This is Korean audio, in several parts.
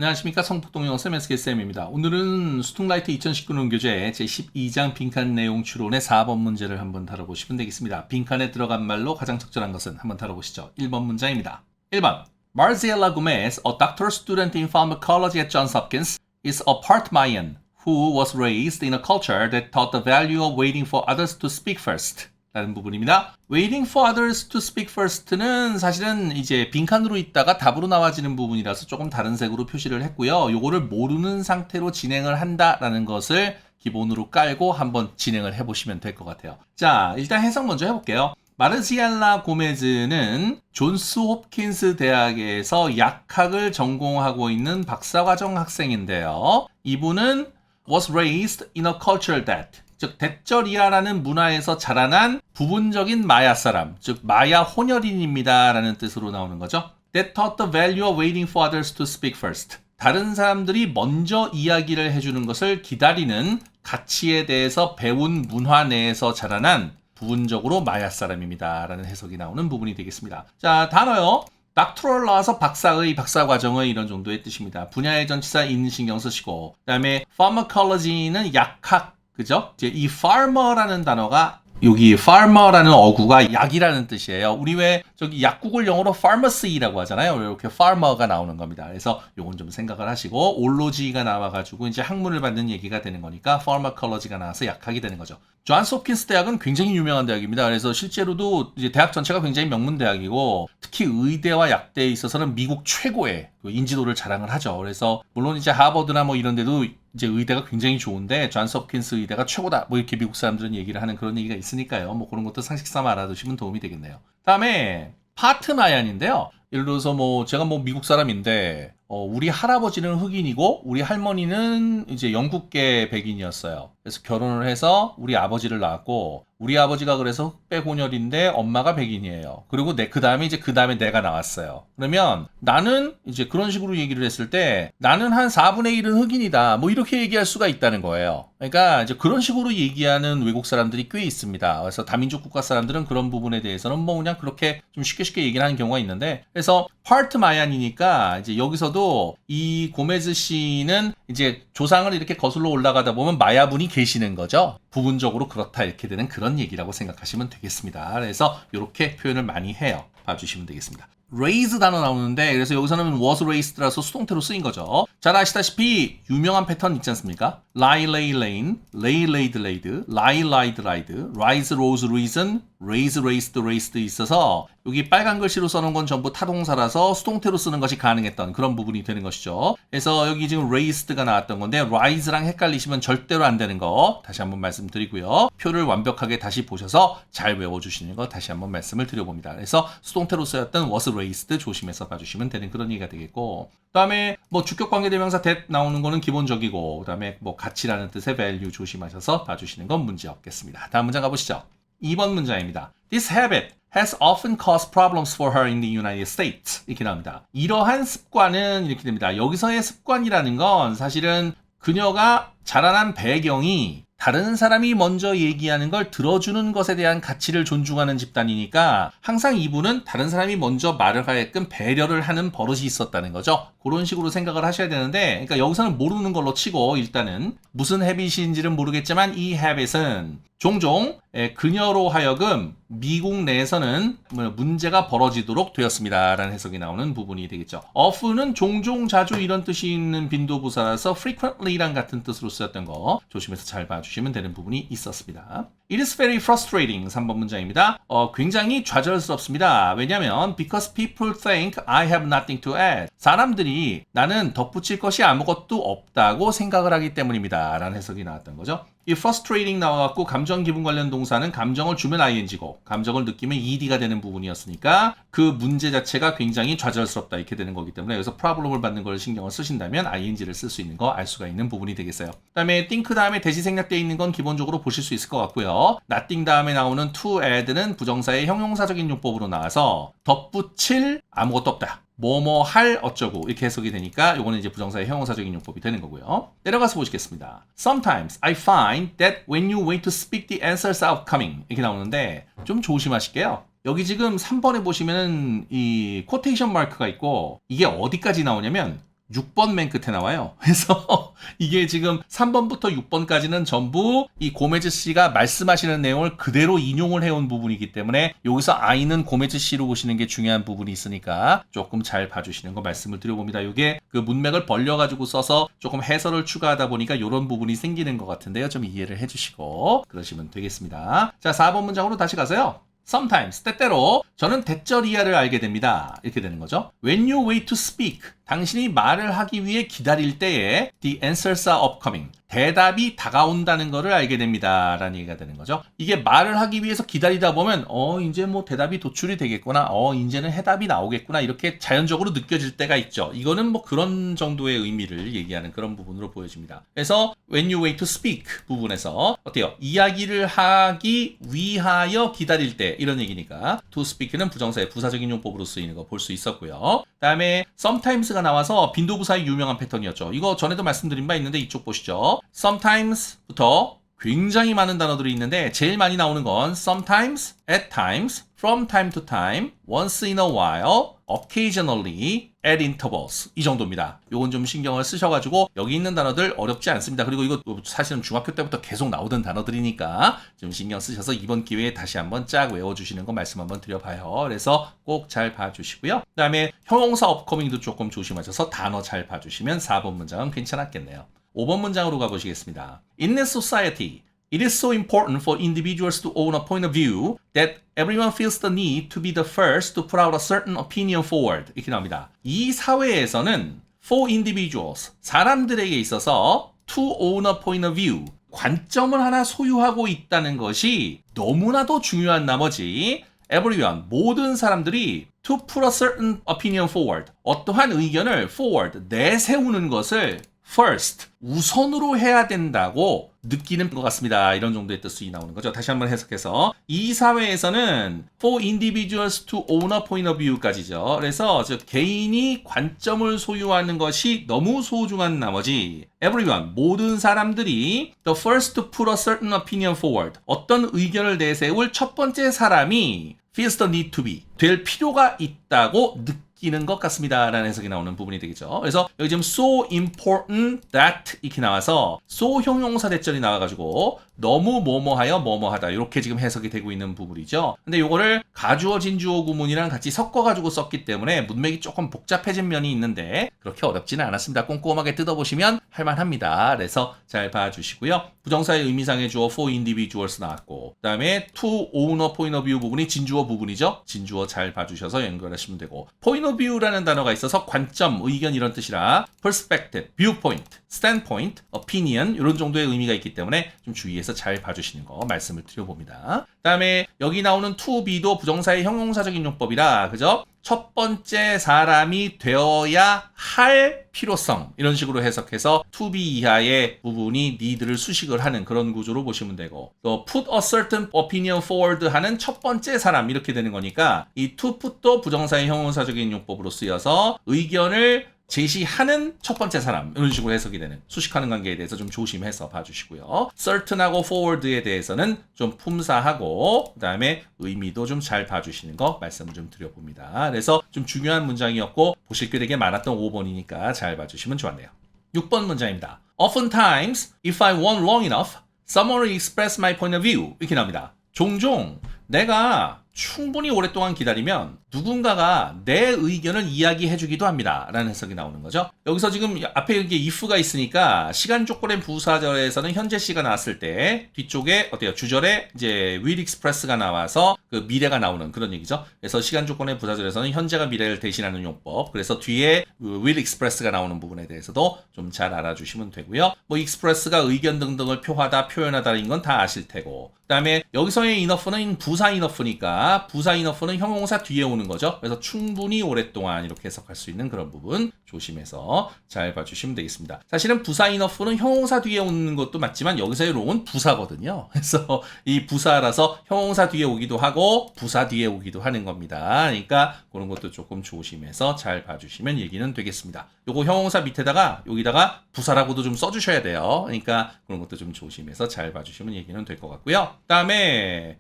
안녕하십니까. 성북동영어 쌤SK쌤입니다. 오늘은 스통라이트 2019년 교재 제12장 빈칸 내용 추론의 4번 문제를 한번 다뤄보시면 되겠습니다. 빈칸에 들어간 말로 가장 적절한 것은 한번 다뤄보시죠. 1번 문장입니다. 1번 Marziela Gomez, a doctoral student in pharmacology at Johns Hopkins, is a part Mayan who was raised in a culture that taught the value of waiting for others to speak first. 라는 부분입니다. Waiting for others to speak first는 사실은 이제 빈칸으로 있다가 답으로 나와지는 부분이라서 조금 다른 색으로 표시를 했고요. 요거를 모르는 상태로 진행을 한다라는 것을 기본으로 깔고 한번 진행을 해보시면 될 것 같아요. 자, 일단 해석 먼저 해볼게요. 마르시알라 고메즈는 존스 홉킨스 대학에서 약학을 전공하고 있는 박사과정 학생인데요. 이분은 was raised in a culture that 즉 데쩌리아라는 문화에서 자라난 부분적인 마야 사람, 즉 마야 혼혈인입니다 라는 뜻으로 나오는 거죠. That taught the value of waiting for others to speak first. 다른 사람들이 먼저 이야기를 해주는 것을 기다리는 가치에 대해서 배운 문화 내에서 자라난 부분적으로 마야 사람입니다 라는 해석이 나오는 부분이 되겠습니다. 자, 단어요. 닥터럴 나와서 박사의, 박사과정의 이런 정도의 뜻입니다. 분야의 전치사 인 신경 쓰시고, 그 다음에 pharmacology는 약학, 그죠? 이제 이 farmer라는 단어가 여기 farmer라는 어구가 약이라는 뜻이에요. 우리 왜 저기 약국을 영어로 pharmacy라고 하잖아요. 이렇게 farmer가 나오는 겁니다. 그래서 요건 좀 생각을 하시고 올로지가 나와가지고 이제 학문을 받는 얘기가 되는 거니까 pharmacology가 나와서 약학이 되는 거죠. 존스 홉킨스 대학은 굉장히 유명한 대학입니다. 그래서 실제로도 이제 대학 전체가 굉장히 명문 대학이고 특히 의대와 약대에 있어서는 미국 최고의 인지도를 자랑을 하죠. 그래서 물론 이제 하버드나 뭐 이런 데도 이제 의대가 굉장히 좋은데 존스 홉킨스 의대가 최고다. 뭐 이렇게 미국 사람들은 얘기를 하는 그런 얘기가 있으니까요. 뭐 그런 것도 상식 삼아 알아두시면 도움이 되겠네요. 다음에 파트 마얀인데요. 예를 들어서 뭐 제가 뭐 미국 사람인데 우리 할아버지는 흑인이고 우리 할머니는 이제 영국계 백인이었어요. 그래서 결혼을 해서 우리 아버지를 낳았고 우리 아버지가 그래서 흑백 혼혈인데 엄마가 백인이에요. 그리고 그 다음에 내가 나왔어요. 그러면 나는 이제 그런 식으로 얘기를 했을 때 나는 한 4분의 1은 흑인이다. 뭐 이렇게 얘기할 수가 있다는 거예요. 그러니까 이제 그런 식으로 얘기하는 외국 사람들이 꽤 있습니다. 그래서 다민족 국가 사람들은 그런 부분에 대해서는 뭐 그냥 그렇게 좀 쉽게 얘기를 하는 경우가 있는데 그래서 파트 마얀이니까 이제 여기서도 이 고메즈 씨는 이제 조상을 이렇게 거슬러 올라가다 보면 마야분이 계시는 거죠. 부분적으로 그렇다 이렇게 되는 그런 얘기라고 생각하시면 되겠습니다. 그래서 이렇게 표현을 많이 해요. 봐주시면 되겠습니다. raise 단어 나오는데 그래서 여기서는 was raised라서 수동태로 쓰인 거죠. 잘 아시다시피 유명한 패턴 있지 않습니까? lie, lay, lain, lay, laid, laid, lie, lied, lied, rise, rose, risen, raise, raised, raised 있어서 여기 빨간 글씨로 써놓은 건 전부 타동사라서 수동태로 쓰는 것이 가능했던 그런 부분이 되는 것이죠. 그래서 여기 지금 raised가 나왔던 건데 rise랑 헷갈리시면 절대로 안 되는 거 다시 한번 말씀드리고요. 표를 완벽하게 다시 보셔서 잘 외워주시는 거 다시 한번 말씀을 드려봅니다. 그래서 수동태로 쓰였던 was raised 조심해서 봐주시면 되는 그런 얘기가 되겠고 그 다음에 뭐 주격관계대명사 that 나오는 거는 기본적이고 그 다음에 뭐 가치라는 뜻의 value 조심하셔서 봐주시는 건 문제 없겠습니다. 다음 문장 가보시죠. 2번 문장입니다. This habit has often caused problems for her in the United States. 이렇게 나옵니다. 이러한 습관은 이렇게 됩니다. 여기서의 습관이라는 건 사실은 그녀가 자라난 배경이 다른 사람이 먼저 얘기하는 걸 들어주는 것에 대한 가치를 존중하는 집단이니까 항상 이분은 다른 사람이 먼저 말을 하게끔 배려를 하는 버릇이 있었다는 거죠. 그런 식으로 생각을 하셔야 되는데 그러니까 여기서는 모르는 걸로 치고 일단은 무슨 헤빗인지는 모르겠지만 이 헤빗은 종종 그녀로 하여금 미국 내에서는 문제가 벌어지도록 되었습니다 라는 해석이 나오는 부분이 되겠죠. of는 종종 자주 이런 뜻이 있는 빈도부사라서 frequently랑 같은 뜻으로 쓰였던 거 조심해서 잘 봐주시면 되는 부분이 있었습니다. It is very frustrating 3번 문장입니다. 굉장히 좌절스럽습니다. 왜냐하면 because people think I have nothing to add. 사람들이 나는 덧붙일 것이 아무것도 없다고 생각을 하기 때문입니다. 라는 해석이 나왔던 거죠. 이 frustrating 나와갖고 감정 기분 관련 동사는 감정을 주면 ing고 감정을 느끼면 ed가 되는 부분이었으니까 그 문제 자체가 굉장히 좌절스럽다 이렇게 되는 거기 때문에 여기서 problem을 받는 걸 신경을 쓰신다면 ing를 쓸 수 있는 거 알 수가 있는 부분이 되겠어요. 그 다음에 think 다음에 대시 생략되어 있는 건 기본적으로 보실 수 있을 것 같고요. nothing 다음에 나오는 to add는 부정사의 형용사적인 용법으로 나와서 덧붙일 아무것도 없다. 뭐뭐 할 어쩌고 이렇게 해석이 되니까 요거는 이제 부정사의 형용사적인 용법이 되는 거고요. 내려가서 보시겠습니다. Sometimes I find that when you wait to speak the answers are coming 이렇게 나오는데 좀 조심하실게요. 여기 지금 3번에 보시면은 이 코테이션 마크가 있고 이게 어디까지 나오냐면 6번 맨 끝에 나와요. 그래서 이게 지금 3번부터 6번까지는 전부 이 고메즈 씨가 말씀하시는 내용을 그대로 인용을 해온 부분이기 때문에 여기서 I는 고메즈 씨로 보시는 게 중요한 부분이 있으니까 조금 잘 봐주시는 거 말씀을 드려봅니다. 이게 그 문맥을 벌려가지고 써서 조금 해설을 추가하다 보니까 이런 부분이 생기는 것 같은데요. 좀 이해를 해주시고 그러시면 되겠습니다. 자, 4번 문장으로 다시 가세요. Sometimes, 때때로 저는 대절이하를 알게 됩니다. 이렇게 되는 거죠. When you wait to speak, 당신이 말을 하기 위해 기다릴 때에 the answers are upcoming. 대답이 다가온다는 것을 알게 됩니다. 라는 얘기가 되는 거죠. 이게 말을 하기 위해서 기다리다 보면 이제 뭐 대답이 도출이 되겠구나. 이제는 해답이 나오겠구나. 이렇게 자연적으로 느껴질 때가 있죠. 이거는 뭐 그런 정도의 의미를 얘기하는 그런 부분으로 보여집니다. 그래서 when you wait to speak 부분에서 어때요? 이야기를 하기 위하여 기다릴 때 이런 얘기니까 to speak는 부정사의 부사적인 용법으로 쓰이는 거 볼 수 있었고요. 그다음에 sometimes가 나와서 빈도부사의 유명한 패턴이었죠. 이거 전에도 말씀드린 바 있는데 이쪽 보시죠. sometimes부터 굉장히 많은 단어들이 있는데 제일 많이 나오는 건 sometimes, at times, from time to time, once in a while, occasionally, at intervals 이 정도입니다. 요건 좀 신경을 쓰셔가지고 여기 있는 단어들 어렵지 않습니다. 그리고 이거 사실은 중학교 때부터 계속 나오던 단어들이니까 좀 신경 쓰셔서 이번 기회에 다시 한번 쫙 외워주시는 거 말씀 한번 드려봐요. 그래서 꼭 잘 봐주시고요. 그 다음에 형용사 upcoming도 조금 조심하셔서 단어 잘 봐주시면 4번 문장은 괜찮았겠네요. 5번 문장으로 가보시겠습니다. In this society, it is so important for individuals to own a point of view that everyone feels the need to be the first to put out a certain opinion forward. 이렇게 나옵니다. 이 사회에서는 for individuals, 사람들에게 있어서 to own a point of view, 관점을 하나 소유하고 있다는 것이 너무나도 중요한 나머지 everyone, 모든 사람들이 to put a certain opinion forward, 어떠한 의견을 forward, 내세우는 것을 first, 우선으로 해야 된다고 느끼는 것 같습니다. 이런 정도의 뜻이 나오는 거죠. 다시 한번 해석해서 이 사회에서는 for individuals to own a point of view까지죠. 그래서 즉 개인이 관점을 소유하는 것이 너무 소중한 나머지 everyone, 모든 사람들이 the first to put a certain opinion forward, 어떤 의견을 내세울 첫 번째 사람이 feels the need to be, 될 필요가 있다고 느끼는 것 같습니다. 라는 해석이 나오는 부분이 되겠죠. 그래서 여기 지금 so important that 이렇게 나와서 so 형용사 대절이 나와가지고 너무 뭐뭐하여 뭐뭐하다 이렇게 지금 해석이 되고 있는 부분이죠. 근데 요거를 가주어 진주어 구문이랑 같이 섞어가지고 썼기 때문에 문맥이 조금 복잡해진 면이 있는데 그렇게 어렵지는 않았습니다. 꼼꼼하게 뜯어보시면 할만합니다. 그래서 잘 봐주시고요. 부정사의 의미상의 주어 for individuals 나왔고 그 다음에 to own a point of view 부분이 진주어 부분이죠. 진주어 잘 봐주셔서 연결하시면 되고 point of view라는 단어가 있어서 관점, 의견 이런 뜻이라 perspective, viewpoint, standpoint, opinion 이런 정도의 의미가 있기 때문에 좀 주의해서 잘 봐주시는 거 말씀을 드려봅니다. 그 다음에 여기 나오는 to be도 부정사의 형용사적인 용법이라 그죠? 첫 번째 사람이 되어야 할 필요성 이런 식으로 해석해서 to be 이하의 부분이 need를 수식을 하는 그런 구조로 보시면 되고 또 put a certain opinion forward 하는 첫 번째 사람 이렇게 되는 거니까 이 to put도 부정사의 형용사적인 용법으로 쓰여서 의견을 제시하는 첫 번째 사람 이런 식으로 해석이 되는 수식하는 관계에 대해서 좀 조심해서 봐주시고요. certain하고 forward에 대해서는 좀 품사하고 그 다음에 의미도 좀 잘 봐주시는 거 말씀을 좀 드려봅니다. 그래서 좀 중요한 문장이었고 보실 게 되게 많았던 5번이니까 잘 봐주시면 좋았네요. 6번 문장입니다. Oftentimes, if I want long enough, someone will express my point of view 이렇게 나옵니다. 종종 내가 충분히 오랫동안 기다리면 누군가가 내 의견을 이야기해주기도 합니다. 라는 해석이 나오는 거죠. 여기서 지금 앞에 이게 if가 있으니까 시간 조건의 부사절에서는 현재 시가 나왔을 때 뒤쪽에 어때요? 주절에 이제 will express가 나와서 그 미래가 나오는 그런 얘기죠. 그래서 시간 조건의 부사절에서는 현재가 미래를 대신하는 용법. 그래서 뒤에 will express가 나오는 부분에 대해서도 좀 잘 알아주시면 되고요. 뭐 express가 의견 등등을 표하다, 표현하다인 건 다 아실 테고. 그 다음에 여기서의 enough는 부사 enough니까 부사 enough는 형용사 뒤에 오는 거죠. 그래서 충분히 오랫동안 이렇게 해석할 수 있는 그런 부분 조심해서 잘 봐주시면 되겠습니다. 사실은 부사 enough는 형용사 뒤에 오는 것도 맞지만 여기서의 롱은 부사거든요. 그래서 이 부사라서 형용사 뒤에 오기도 하고 부사 뒤에 오기도 하는 겁니다. 그러니까 그런 것도 조금 조심해서 잘 봐주시면 얘기는 되겠습니다. 요거 형용사 밑에다가 여기다가 부사라고도 좀 써주셔야 돼요. 그러니까 그런 것도 좀 조심해서 잘 봐주시면 얘기는 될 것 같고요. 그 다음에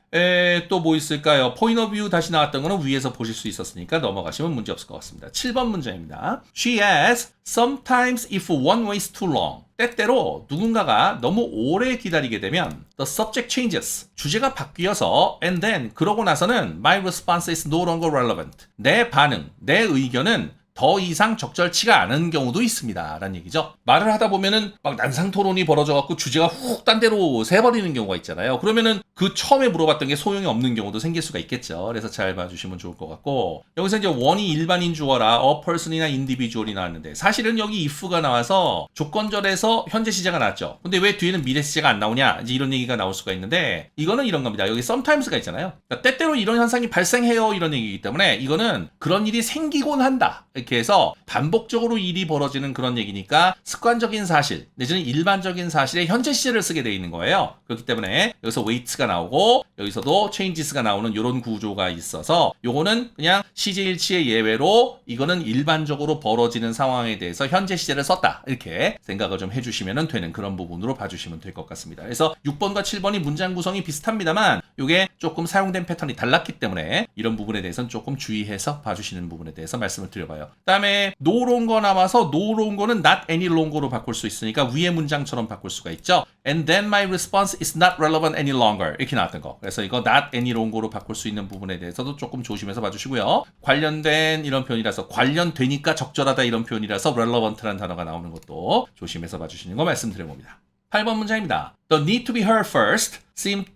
또 뭐 있을까요? point of view 다시 나왔던 거는 위에서 보실 보실 수 있었으니까 넘어가시면 문제 없을 것 같습니다. 7번 문제입니다. She asks, sometimes if one waits too long. 때때로 누군가가 너무 오래 기다리게 되면 the subject changes. 주제가 바뀌어서 and then 그러고 나서는 my response is no longer relevant. 내 반응, 내 의견은 더 이상 적절치가 않은 경우도 있습니다. 라는 얘기죠. 말을 하다 보면은 막 난상 토론이 벌어져갖고 주제가 훅 딴 데로 새버리는 경우가 있잖아요. 그러면은 그 처음에 물어봤던 게 소용이 없는 경우도 생길 수가 있겠죠. 그래서 잘 봐주시면 좋을 것 같고, 여기서 이제 one이 일반인 주어라 a person이나 individual이 나왔는데, 사실은 여기 if가 나와서 조건절에서 현재 시제가 나왔죠. 근데 왜 뒤에는 미래 시제가 안 나오냐, 이제 이런 얘기가 나올 수가 있는데, 이거는 이런 겁니다. 여기 sometimes가 있잖아요. 그러니까 때때로 이런 현상이 발생해요, 이런 얘기이기 때문에 이거는 그런 일이 생기곤 한다, 이렇게 해서 반복적으로 일이 벌어지는 그런 얘기니까 습관적인 사실 내지는 일반적인 사실에 현재 시제를 쓰게 돼 있는 거예요. 그렇기 때문에 여기서 waits가 나오고 여기서도 changes가 나오는 이런 구조가 있어서 요거는 그냥 시제일치의 예외로 이거는 일반적으로 벌어지는 상황에 대해서 현재 시제를 썼다, 이렇게 생각을 좀 해주시면 되는 그런 부분으로 봐주시면 될 것 같습니다. 그래서 6번과 7번이 문장 구성이 비슷합니다만 이게 조금 사용된 패턴이 달랐기 때문에 이런 부분에 대해서는 조금 주의해서 봐주시는 부분에 대해서 말씀을 드려봐요. 그 다음에 no longer 나와서 no longer는 not any longer로 바꿀 수 있으니까 위의 문장처럼 바꿀 수가 있죠. And then my response is not relevant any longer, 이렇게 나왔던 거. 그래서 이거 not any longer로 바꿀 수 있는 부분에 대해서도 조금 조심해서 봐주시고요. 관련된 이런 표현이라서, 관련되니까 적절하다 이런 표현이라서 relevant라는 단어가 나오는 것도 조심해서 봐주시는 거 말씀드려봅니다. 8번 문장입니다. The need to be heard first seems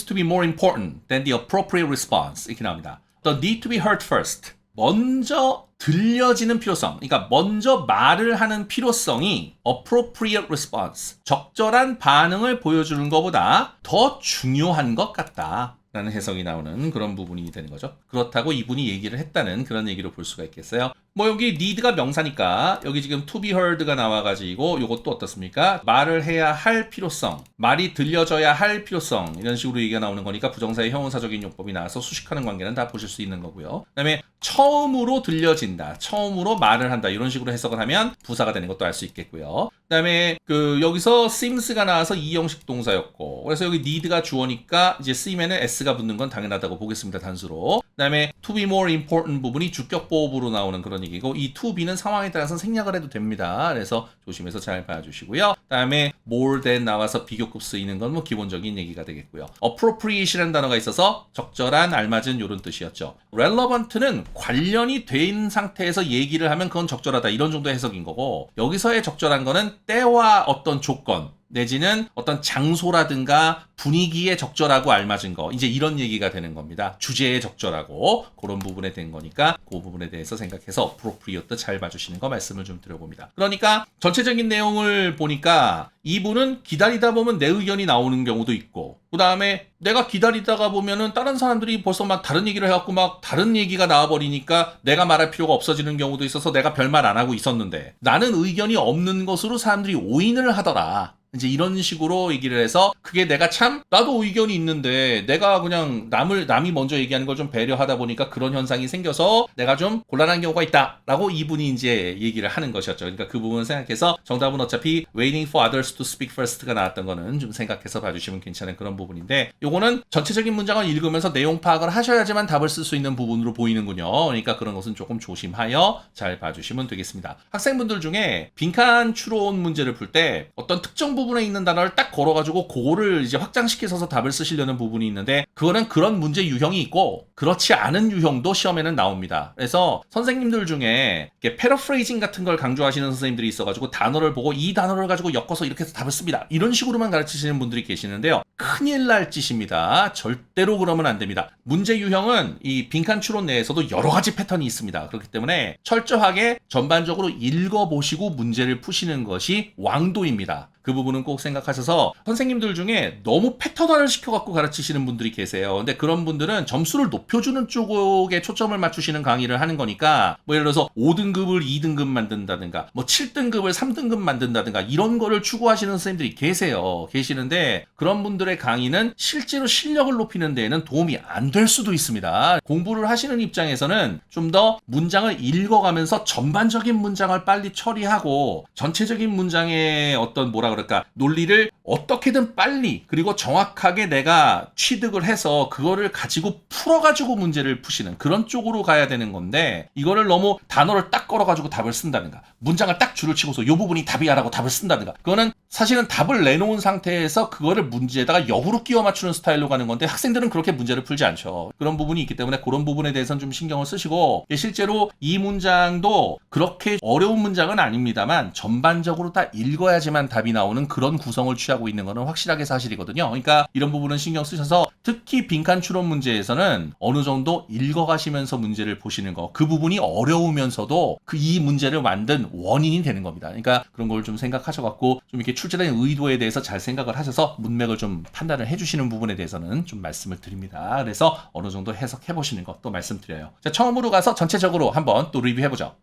to be more important than the appropriate response, 이렇게 나옵니다. The need to be heard first. 먼저 들려지는 필요성, 그러니까 먼저 말을 하는 필요성이 appropriate response, 적절한 반응을 보여주는 것보다 더 중요한 것 같다 라는 해석이 나오는 그런 부분이 되는 거죠. 그렇다고 이분이 얘기를 했다는 그런 얘기로 볼 수가 있겠어요. 뭐 여기 need가 명사니까 여기 지금 to be heard가 나와가지고 요것도 어떻습니까? 말을 해야 할 필요성, 말이 들려져야 할 필요성, 이런 식으로 얘기가 나오는 거니까 부정사의 형용사적인 용법이 나와서 수식하는 관계는 다 보실 수 있는 거고요. 그 다음에 처음으로 들려진다, 처음으로 말을 한다, 이런 식으로 해석을 하면 부사가 되는 것도 알 수 있겠고요. 그 다음에 여기서 seems가 나와서 이형식 동사였고, 그래서 여기 need가 주어니까 이제 seem에는 s가 붙는 건 당연하다고 보겠습니다, 단수로. 그 다음에 to be more important 부분이 주격보호부로 나오는 그런 얘기고, 이 to be는 상황에 따라서 생략을 해도 됩니다. 그래서 조심해서 잘 봐주시고요. 그 다음에 more than 나와서 비교급 쓰이는 건 뭐 기본적인 얘기가 되겠고요. appropriate이라는 단어가 있어서 적절한, 알맞은, 이런 뜻이었죠. relevant는 관련이 된 상태에서 얘기를 하면 그건 적절하다, 이런 정도의 해석인 거고, 여기서의 적절한 거는 때와 어떤 조건 내지는 어떤 장소라든가 분위기에 적절하고 알맞은 거, 이제 이런 얘기가 되는 겁니다. 주제에 적절하고 그런 부분에 된 거니까 그 부분에 대해서 생각해서 appropriate 잘 봐주시는 거 말씀을 좀 드려봅니다. 그러니까 전체적인 내용을 보니까 이분은 기다리다 보면 내 의견이 나오는 경우도 있고, 그 다음에 내가 기다리다가 보면은 다른 사람들이 벌써 막 다른 얘기를 해갖고 막 다른 얘기가 나와버리니까 내가 말할 필요가 없어지는 경우도 있어서 내가 별말 안 하고 있었는데 나는 의견이 없는 것으로 사람들이 오인을 하더라, 이제 이런 식으로 얘기를 해서 그게 내가 참 나도 의견이 있는데 내가 그냥 남이 먼저 얘기하는 걸 좀 배려하다 보니까 그런 현상이 생겨서 내가 좀 곤란한 경우가 있다라고 이분이 이제 얘기를 하는 것이었죠. 그러니까 그 부분을 생각해서 정답은 어차피 waiting for others to speak first가 나왔던 거는 좀 생각해서 봐주시면 괜찮은 그런 부분인데, 요거는 전체적인 문장을 읽으면서 내용 파악을 하셔야지만 답을 쓸 수 있는 부분으로 보이는군요. 그러니까 그런 것은 조금 조심하여 잘 봐주시면 되겠습니다. 학생분들 중에 빈칸 추론 문제를 풀 때 어떤 특정 부분에 있는 단어를 딱 걸어가지고 그거를 이제 확장시켜서 답을 쓰시려는 부분이 있는데, 그거는 그런 문제 유형이 있고 그렇지 않은 유형도 시험에는 나옵니다. 그래서 선생님들 중에 패러프레이징 같은 걸 강조하시는 선생님들이 있어가지고 단어를 보고 이 단어를 가지고 엮어서 이렇게 해서 답을 씁니다, 이런 식으로만 가르치시는 분들이 계시는데요. 큰일 날 짓입니다. 절대로 그러면 안 됩니다. 문제 유형은 이 빈칸 추론 내에서도 여러 가지 패턴이 있습니다. 그렇기 때문에 철저하게 전반적으로 읽어보시고 문제를 푸시는 것이 왕도입니다. 그 부분은 꼭 생각하셔서, 선생님들 중에 너무 패턴화를 시켜갖고 가르치시는 분들이 계세요. 근데 그런 분들은 점수를 높여주는 쪽에 초점을 맞추시는 강의를 하는 거니까, 뭐 예를 들어서 5등급을 2등급 만든다든가 뭐 7등급을 3등급 만든다든가 이런 거를 추구하시는 선생님들이 계시는데, 그런 분들의 강의 강의는 실제로 실력을 높이는 데에는 도움이 안 될 수도 있습니다. 공부를 하시는 입장에서는 좀 더 문장을 읽어가면서 전반적인 문장을 빨리 처리하고 전체적인 문장의 어떤 뭐라 그럴까 논리를 어떻게든 빨리 그리고 정확하게 내가 취득을 해서 그거를 가지고 풀어가지고 문제를 푸시는 그런 쪽으로 가야 되는 건데 이거를 너무 단어를 딱 걸어가지고 답을 쓴다든가 문장을 딱 줄을 치고서 이 부분이 답이야라고 답을 쓴다든가 그거는 사실은 답을 내놓은 상태에서 그거를 문제에다가 역으로 끼워 맞추는 스타일로 가는 건데 학생들은 그렇게 문제를 풀지 않죠. 그런 부분이 있기 때문에 그런 부분에 대해서는 좀 신경을 쓰시고 실제로 이 문장도 그렇게 어려운 문장은 아닙니다만 전반적으로 다 읽어야지만 답이 나오는 그런 구성을 취하고 있는 거는 확실하게 사실이거든요. 그러니까 이런 부분은 신경 쓰셔서 특히 빈칸 추론 문제에서는 어느 정도 읽어가시면서 문제를 보시는 거 그 부분이 어려우면서도 이 문제를 만든 원인이 되는 겁니다. 그러니까 그런 걸 좀 생각하셔갖고 좀 이렇게 출제된 의도에 대해서 잘 생각을 하셔서 문맥을 좀 판단을 해주시는 부분에 대해서는 좀 말씀을 드립니다. 그래서 어느 정도 해석해 보시는 것도 말씀드려요. 자, 처음으로 가서 전체적으로 한번 또 리뷰해보죠.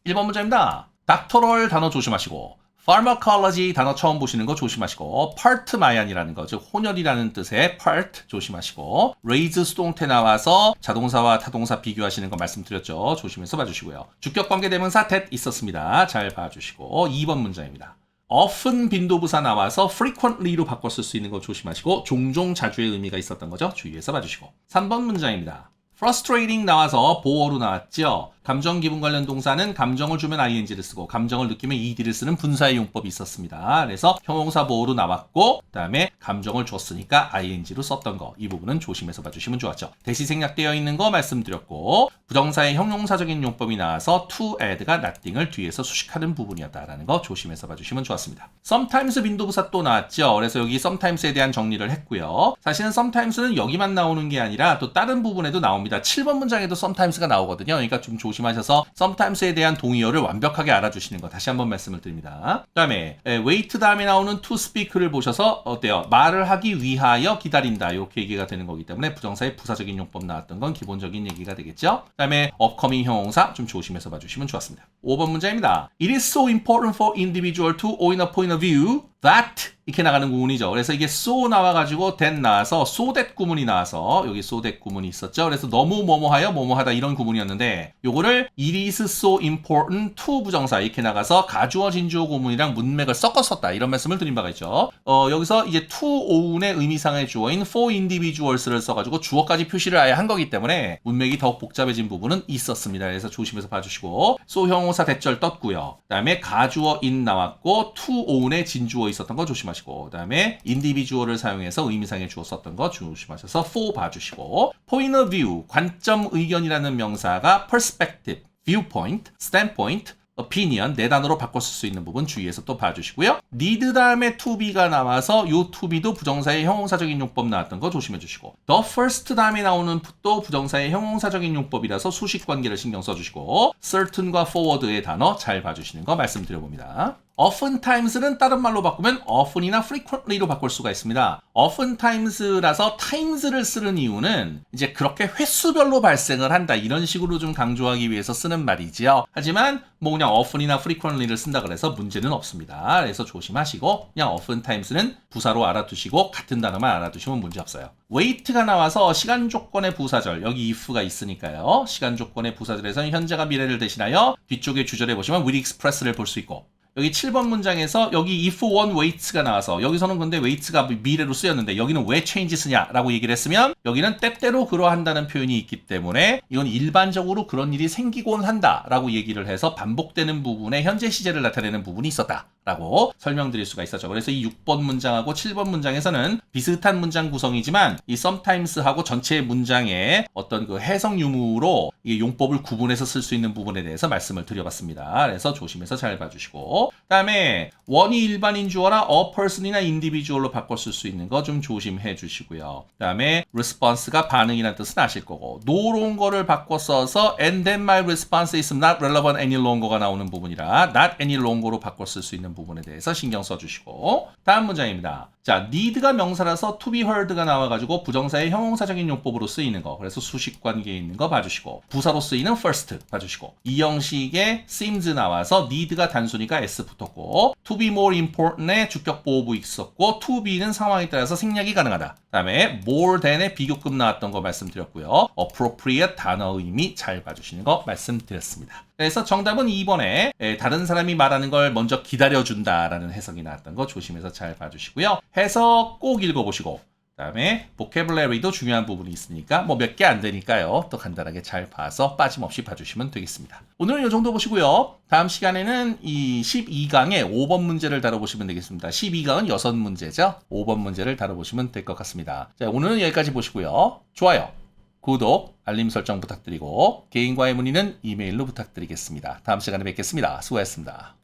1번 문제입니다. 닥터럴 단어 조심하시고 pharmacology 단어 처음 보시는 거 조심하시고 part 마얀이라는 거, 즉 혼혈이라는 뜻의 part 조심하시고 raise 수동태 나와서 자동사와 타동사 비교하시는 거 말씀드렸죠. 조심해서 봐주시고요. 주격관계대명사 that 있었습니다. 잘 봐주시고 2번 문장입니다. often 빈도부사 나와서 frequently로 바꿔 쓸 수 있는 거 조심하시고 종종 자주의 의미가 있었던 거죠. 주의해서 봐주시고 3번 문장입니다. frustrating 나와서 보어로 나왔죠. 감정 기분 관련 동사는 감정을 주면 ing를 쓰고 감정을 느끼면 ed를 쓰는 분사의 용법이 있었습니다. 그래서 형용사 보어로 나왔고 그다음에 감정을 줬으니까 ing로 썼던 거 이 부분은 조심해서 봐주시면 좋았죠. 대시 생략되어 있는 거 말씀드렸고 부정사의 형용사적인 용법이 나와서 to add가 nothing을 뒤에서 수식하는 부분이었다라는 거 조심해서 봐주시면 좋았습니다. sometimes 빈도부사 또 나왔죠. 그래서 여기 sometimes에 대한 정리를 했고요. 사실은 sometimes는 여기만 나오는 게 아니라 또 다른 부분에도 나옵니다. 7번 문장에도 sometimes가 나오거든요. 그러니까 좀 조심하셔서 sometimes에 대한 동의어를 완벽하게 알아주시는 거 다시 한번 말씀을 드립니다. 그 다음에 wait 다음에 나오는 to speak를 보셔서 어때요? 말을 하기 위하여 기다린다 이렇게 얘기가 되는 거기 때문에 부정사의 부사적인 용법 나왔던 건 기본적인 얘기가 되겠죠. 그 다음에 upcoming 형용사 좀 조심해서 봐주시면 좋았습니다. 5번 문제입니다. It is so important for individual to own a point of view that 이렇게 나가는 구문이죠. 그래서 이게 so 나와가지고 that 나와서 so that 구문이 나와서 여기 so that 구문이 있었죠. 그래서 너무 뭐뭐하여 뭐뭐하다 이런 구문이었는데 요거를 it is so important to 부정사 이렇게 나가서 가주어 진주어 구문이랑 문맥을 섞어 썼다 이런 말씀을 드린 바가 있죠. 여기서 이제 to own의 의미상의 주어인 for individuals를 써가지고 주어까지 표시를 아예 한 거기 때문에 문맥이 더욱 복잡해진 부분은 있었습니다. 그래서 조심해서 봐주시고 so 형용사 대절 떴고요. 그 다음에 가주어 in 나왔고 to own의 진주어 있었던 거 조심하시고 그 다음에 individual을 사용해서 의미상의 주어 썼던 거 조심하셔서 for 봐주시고 point of view, 관점 의견이라는 명사가 perspective, viewpoint, standpoint, opinion 네 단어로 바꿔 쓸 수 있는 부분 주의해서 또 봐주시고요. need 다음에 to be가 나와서 요 to be도 부정사의 형용사적인 용법 나왔던 거 조심해 주시고 the first 다음에 나오는 put도 부정사의 형용사적인 용법이라서 수식 관계를 신경 써주시고 certain과 forward의 단어 잘 봐주시는 거 말씀드려봅니다. oftentimes,는 다른 말로 바꾸면 often이나 frequently로 바꿀 수가 있습니다. oftentimes,라서 times를 쓰는 이유는 이제 그렇게 횟수별로 발생을 한다 이런 식으로 좀 강조하기 위해서 쓰는 말이지요. 하지만 뭐 그냥 often이나 frequently를 쓴다 그래서 문제는 없습니다. 그래서 조심하시고 그냥 oftentimes,는 부사로 알아두시고 같은 단어만 알아두시면 문제 없어요. wait가 나와서 시간 조건의 부사절 여기 if가 있으니까요. 시간 조건의 부사절에서는 현재가 미래를 대신하여 뒤쪽에 주절에 보시면 will express를 볼 수 있고 여기 7번 문장에서 여기 if one waits가 나와서 여기서는 근데 waits가 미래로 쓰였는데 여기는 왜 change 쓰냐라고 얘기를 했으면 여기는 때때로 그러한다는 표현이 있기 때문에 이건 일반적으로 그런 일이 생기곤 한다라고 얘기를 해서 반복되는 부분에 현재 시제를 나타내는 부분이 있었다라고 설명드릴 수가 있었죠. 그래서 이 6번 문장하고 7번 문장에서는 비슷한 문장 구성이지만 이 sometimes하고 전체 문장의 어떤 그 해석 유무로 이 용법을 구분해서 쓸 수 있는 부분에 대해서 말씀을 드려봤습니다. 그래서 조심해서 잘 봐주시고 그 다음에 원이 일반인 주어라 a person이나 individual로 바꿔 쓸 수 있는 거 좀 조심해 주시고요. 그 다음에 response가 반응이라는 뜻은 아실 거고 no longer를 바꿔 써서 and then my response is not relevant any longer가 나오는 부분이라 not any longer로 바꿔 쓸 수 있는 부분에 대해서 신경 써주시고 다음 문장입니다. 자, need가 명사라서 to be heard가 나와가지고 부정사의 형용사적인 용법으로 쓰이는 거. 그래서 수식 관계에 있는 거 봐주시고 부사로 쓰이는 first 봐주시고 이 형식의 seems 나와서 need가 단순히가 s 붙었고 to be more important의 주격 보호부 있었고 to be는 상황에 따라서 생략이 가능하다. 그다음에 more than의 비교급 나왔던 거 말씀드렸고요. appropriate 단어 의미 잘 봐주시는 거 말씀드렸습니다. 그래서 정답은 2번에 다른 사람이 말하는 걸 먼저 기다려준다라는 해석이 나왔던 거 조심해서 잘 봐주시고요. 해석 꼭 읽어보시고 그다음에 vocabulary도 중요한 부분이 있으니까 뭐 몇 개 안 되니까요. 또 간단하게 잘 봐서 빠짐없이 봐주시면 되겠습니다. 오늘은 이 정도 보시고요. 다음 시간에는 이 12강의 5번 문제를 다뤄보시면 되겠습니다. 12강은 6문제죠. 5번 문제를 다뤄보시면 될 것 같습니다. 자, 오늘은 여기까지 보시고요. 좋아요, 구독, 알림 설정 부탁드리고 개인과의 문의는 이메일로 부탁드리겠습니다. 다음 시간에 뵙겠습니다. 수고하셨습니다.